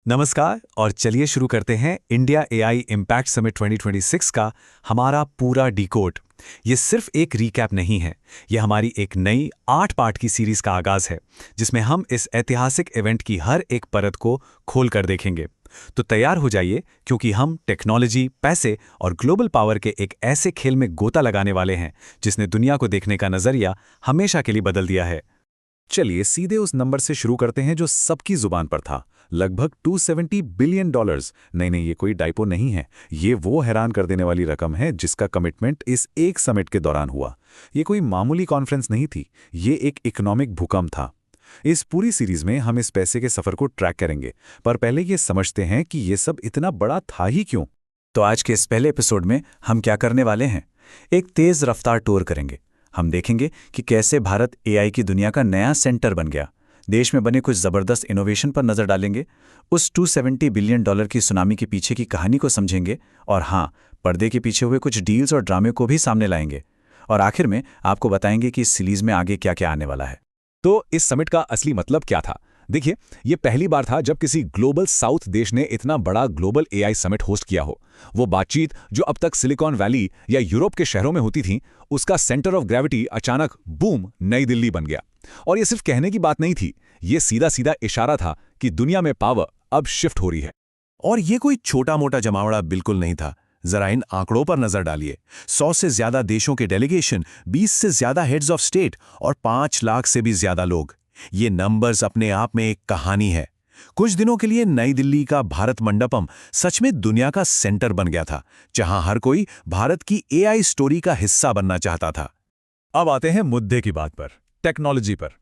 नमस्कार और चलिए शुरू करते हैं इंडिया एआई इम्पैक्ट समिट 2026 का हमारा पूरा डिकोड। ये सिर्फ एक रीकैप नहीं है, ये हमारी एक नई 8 पार्ट की सीरीज का आगाज है जिसमें हम इस ऐतिहासिक इवेंट की हर एक परत को खोल कर देखेंगे। तो तैयार हो जाइए क्योंकि हम टेक्नोलॉजी, पैसे और ग्लोबल पावर के एक ऐसे खेल में गोता लगाने वाले हैं जिसने दुनिया को देखने का नजरिया हमेशा के लिए बदल दिया है। चलिए सीधे उस नंबर से शुरू करते हैं जो सबकी जुबान पर था, लगभग $270 बिलियन। नहीं, ये कोई डाइपो नहीं है। ये वो हैरान कर देने वाली रकम है जिसका कमिटमेंट इस एक समिट के दौरान हुआ। ये कोई मामूली कॉन्फ्रेंस नहीं थी, ये एक इकोनॉमिक भूकंप था। इस पूरी सीरीज में हम इस पैसे के सफर को ट्रैक करेंगे, पर पहले ये समझते हैं कि ये सब इतना बड़ा था ही क्यों। तो आज के इस पहले एपिसोड में हम क्या करने वाले हैं, एक तेज रफ्तार टूर करेंगे। हम देखेंगे कि कैसे भारत एआई की दुनिया का नया सेंटर बन गया। देश में बने कुछ जबरदस्त इनोवेशन पर नजर डालेंगे, उस $270 बिलियन की सुनामी के पीछे की कहानी को समझेंगे, और हाँ, पर्दे के पीछे हुए कुछ डील्स और ड्रामे को भी सामने लाएंगे। और आखिर में आपको बताएंगे कि इस सीरीज में आगे क्या क्या आने वाला है। तो इस समिट का असली मतलब क्या था? देखिए, ये पहली बार था जब किसी ग्लोबल साउथ देश ने इतना बड़ा ग्लोबल एआई समिट होस्ट किया हो। वो बातचीत जो अब तक सिलिकॉन वैली या यूरोप के शहरों में होती थी, उसका सेंटर ऑफ ग्रेविटी अचानक बूम नई दिल्ली बन गया। और ये सिर्फ कहने की बात नहीं थी, ये सीधा सीधा इशारा था कि दुनिया में पावर अब शिफ्ट हो रही है। और ये कोई छोटा मोटा जमावड़ा बिल्कुल नहीं था। जरा इन आंकड़ों पर नजर डालिए। 100 से ज्यादा देशों के डेलीगेशन, 20 से ज्यादा हेड्स ऑफ स्टेट और 5 लाख से भी ज्यादा लोग। ये नंबर्स अपने आप में एक कहानी है। कुछ दिनों के लिए नई दिल्ली का भारत मंडपम सच में दुनिया का सेंटर बन गया था, जहां हर कोई भारत की एआई स्टोरी का हिस्सा बनना चाहता था। अब आते हैं मुद्दे की बात पर, टेक्नोलॉजी पर।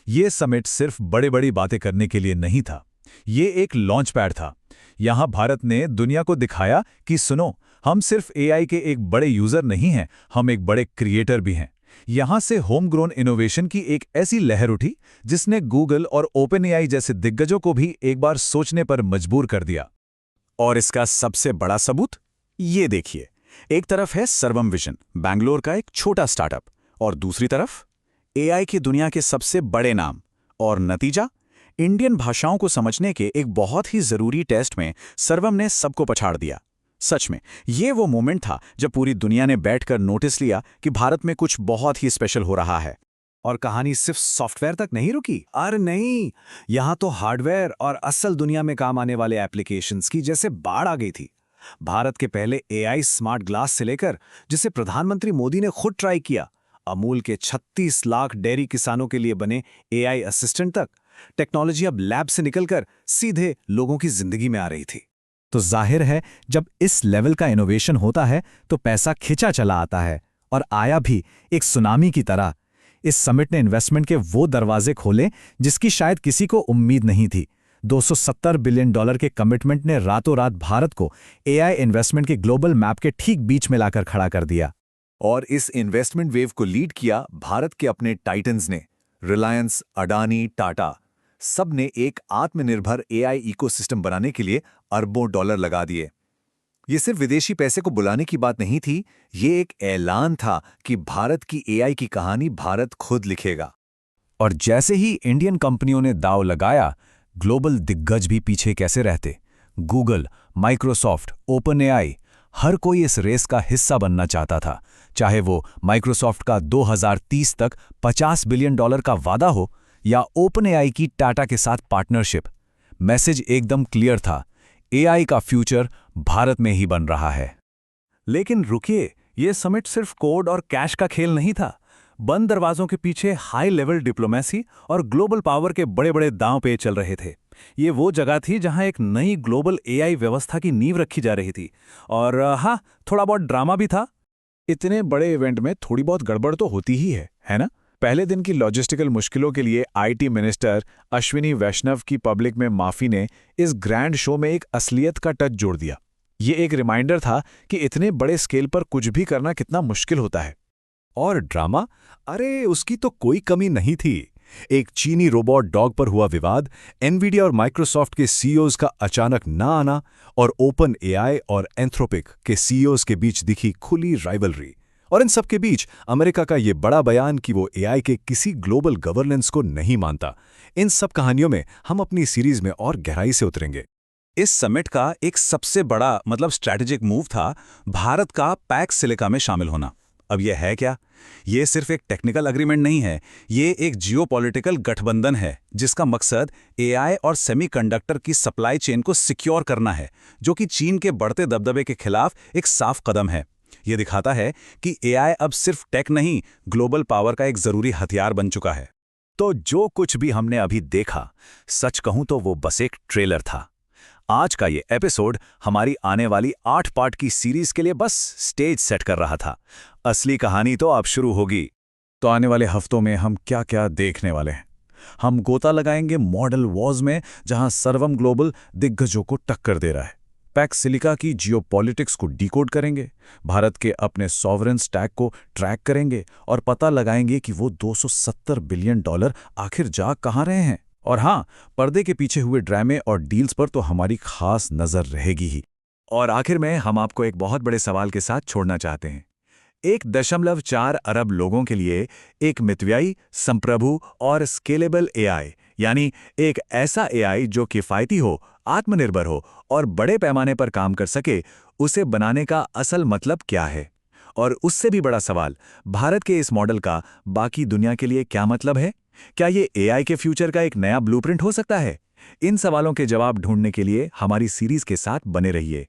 यह समिट सिर्फ बड़ी बड़ी बातें करने के लिए नहीं था, ये एक लॉन्च पैड था। यहां भारत ने दुनिया को दिखाया कि सुनो, हम सिर्फ एआई के एक बड़े यूजर नहीं हैं, हम एक बड़े क्रिएटर भी हैं। यहां से होम ग्रोन इनोवेशन की एक ऐसी लहर उठी जिसने गूगल और ओपन एआई जैसे दिग्गजों को भी एक बार सोचने पर मजबूर कर दिया। और इसका सबसे बड़ा सबूत ये देखिए। एक तरफ है सर्वम विजन, बैंगलोर का एक छोटा स्टार्टअप, और दूसरी तरफ एआई की दुनिया के सबसे बड़े नाम। और नतीजा, इंडियन भाषाओं को समझने के एक बहुत ही जरूरी टेस्ट में सर्वम ने सबको पछाड़ दिया। सच में ये वो मोमेंट था जब पूरी दुनिया ने बैठकर नोटिस लिया कि भारत में कुछ बहुत ही स्पेशल हो रहा है। और कहानी सिर्फ सॉफ्टवेयर तक नहीं रुकी। अरे नहीं, यहां तो हार्डवेयर और असल दुनिया में काम आने वाले एप्लीकेशंस की जैसे बाढ़ आ गई थी। भारत के पहले एआई स्मार्ट ग्लास से लेकर, जिसे प्रधानमंत्री मोदी ने खुद ट्राई किया, अमूल के 36 लाख डेयरी किसानों के लिए बने एआई असिस्टेंट तक, टेक्नोलॉजी अब लैब से निकलकर सीधे लोगों की जिंदगी में आ रही थी। तो जाहिर है, जब इस लेवल का इनोवेशन होता है तो पैसा खिंचा चला आता है, और आया भी एक सुनामी की तरह। इस समिट ने इन्वेस्टमेंट के वो दरवाजे खोले जिसकी शायद किसी को उम्मीद नहीं थी। $270 बिलियन के कमिटमेंट ने रातों रात भारत को एआई इन्वेस्टमेंट के ग्लोबल मैप के ठीक बीच में लाकर खड़ा कर दिया। और इस इन्वेस्टमेंट वेव को लीड किया भारत के अपने टाइटन्स ने। रिलायंस, अडानी, टाटा, सब ने एक आत्मनिर्भर एआई इकोसिस्टम बनाने के लिए अरबों डॉलर लगा दिए। ये सिर्फ विदेशी पैसे को बुलाने की बात नहीं थी, ये एक ऐलान था कि भारत की एआई की कहानी भारत खुद लिखेगा। और जैसे ही इंडियन कंपनियों ने दांव लगाया, ग्लोबल दिग्गज भी पीछे कैसे रहते। गूगल, माइक्रोसॉफ्ट, ओपन एआई, हर कोई इस रेस का हिस्सा बनना चाहता था। चाहे वो माइक्रोसॉफ्ट का 2030 तक $50 बिलियन का वादा हो, या ओपन एआई की टाटा के साथ पार्टनरशिप। मैसेज एकदम क्लियर था, एआई का फ्यूचर भारत में ही बन रहा है। लेकिन रुकिए, यह समिट सिर्फ कोड और कैश का खेल नहीं था। बंद दरवाजों के पीछे हाई लेवल डिप्लोमेसी और ग्लोबल पावर के बड़े बड़े दांव पे चल रहे थे। ये वो जगह थी जहां एक नई ग्लोबल एआई व्यवस्था की नींव रखी जा रही थी। और हाँ, थोड़ा बहुत ड्रामा भी था। इतने बड़े इवेंट में थोड़ी बहुत गड़बड़ तो होती ही है ना? पहले दिन की लॉजिस्टिकल मुश्किलों के लिए आईटी मिनिस्टर अश्विनी वैष्णव की पब्लिक में माफी ने इस ग्रैंड शो में एक असलियत का टच जोड़ दिया। ये एक रिमाइंडर था कि इतने बड़े स्केल पर कुछ भी करना कितना मुश्किल होता है। और ड्रामा, अरे उसकी तो कोई कमी नहीं थी। एक चीनी रोबोट डॉग पर हुआ विवाद, एनवीडिया और माइक्रोसॉफ्ट के सीईओज का अचानक ना आना, और ओपन एआई और एंथ्रोपिक के सीईओज के बीच दिखी खुली राइवलरी। और इन सब के बीच अमेरिका का ये बड़ा बयान कि वो एआई के किसी ग्लोबल गवर्नेंस को नहीं मानता। इन सब कहानियों में हम अपनी सीरीज में और गहराई से उतरेंगे। इस समिट का एक सबसे बड़ा स्ट्रैटेजिक मूव था भारत का पैक्स सिलिका में शामिल होना। अब यह है क्या? ये सिर्फ एक टेक्निकल एग्रीमेंट नहीं है, ये एक जियोपॉलिटिकल गठबंधन है जिसका मकसद एआई और सेमीकंडक्टर की सप्लाई चेन को सिक्योर करना है, जो कि चीन के बढ़ते दबदबे के खिलाफ एक साफ कदम है। ये दिखाता है कि एआई अब सिर्फ टेक नहीं, ग्लोबल पावर का एक जरूरी हथियार बन चुका है। तो जो कुछ भी हमने अभी देखा, सच कहूं तो वो बस एक ट्रेलर था। आज का ये एपिसोड हमारी आने वाली 8 पार्ट की सीरीज के लिए बस स्टेज सेट कर रहा था। असली कहानी तो अब शुरू होगी। तो आने वाले हफ्तों में हम क्या क्या देखने वाले हैं? हम गोता लगाएंगे मॉडल वॉर्स में, जहां सर्वम ग्लोबल दिग्गजों को टक्कर दे रहा है। पैक्स सिलिका की जियोपॉलिटिक्स को डिकोड करेंगे, भारत के अपने सॉवरेन स्टैक को ट्रैक करेंगे और पता लगाएंगे कि वो $270 बिलियन आखिर जा कहाँ रहे हैं। और हाँ, पर्दे के पीछे हुए ड्रामे और डील्स पर तो हमारी खास नजर रहेगी ही। और आखिर में हम आपको एक बहुत बड़े सवाल के साथ छोड़ना चाहते हैं। 1.4 अरब लोगों के लिए एक मितव्ययी, संप्रभु और स्केलेबल एआई, यानी एक ऐसा एआई जो किफायती हो, आत्मनिर्भर हो और बड़े पैमाने पर काम कर सके, उसे बनाने का असल मतलब क्या है? और उससे भी बड़ा सवाल, भारत के इस मॉडल का बाकी दुनिया के लिए क्या मतलब है? क्या ये एआई के फ्यूचर का एक नया ब्लूप्रिंट हो सकता है? इन सवालों के जवाब ढूंढने के लिए हमारी सीरीज के साथ बने रहिए।